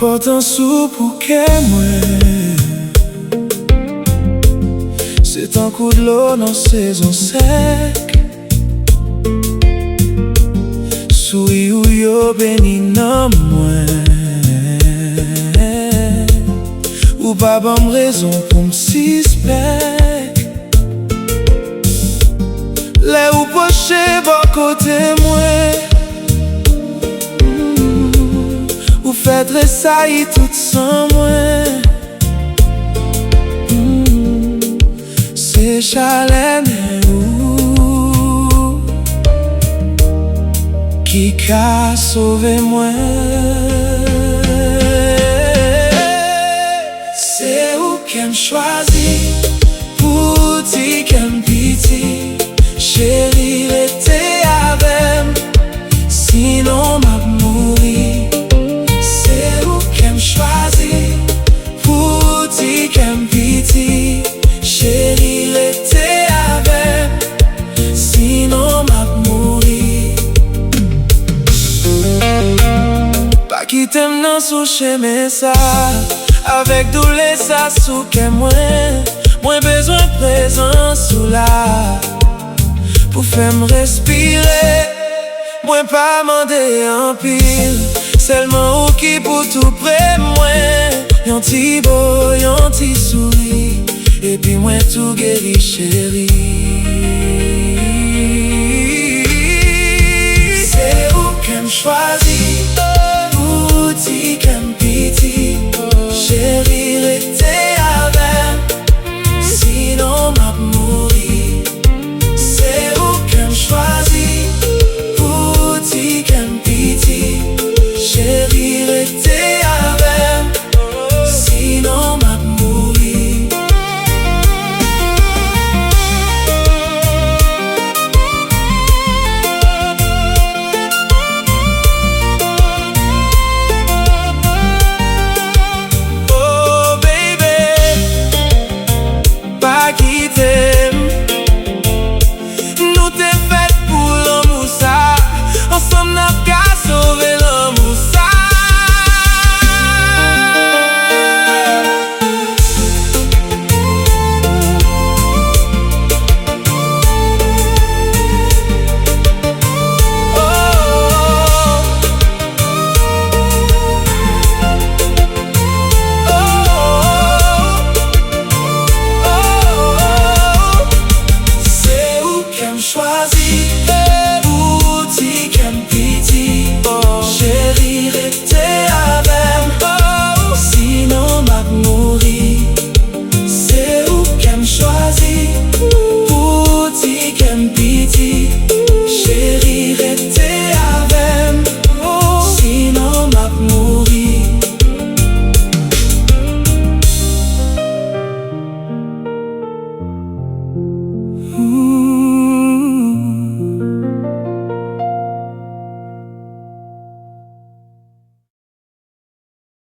Importance pour que moi, c'est un coup de l'eau dans saison sec. Souri ou yo béni nan moi, ou pas bonne raison pour m'suspect. Les ou poche bon côté moi, ou fait tressaillir tout sans moi. C'est chaleur qui a sauvé moi. C'est où qu'elle choisit pour dire qu'elle pitié. Chérie, restez avec, sinon m'a mouri. C'est où qu'elle choisit pour dire qu'elle pitié. Chérie, restez avec, sinon m'a mouri. Pas quitter m'nan sous chemin ça, avec douleur ça sous que moins besoin présence sous là. Pour faire me respirer, moi pas demander en pile. Seulement ou qui pour tout près moi. Yon ti beau, yon ti souri, et puis moi tout guéri chérie. C'est où qu'elle choisit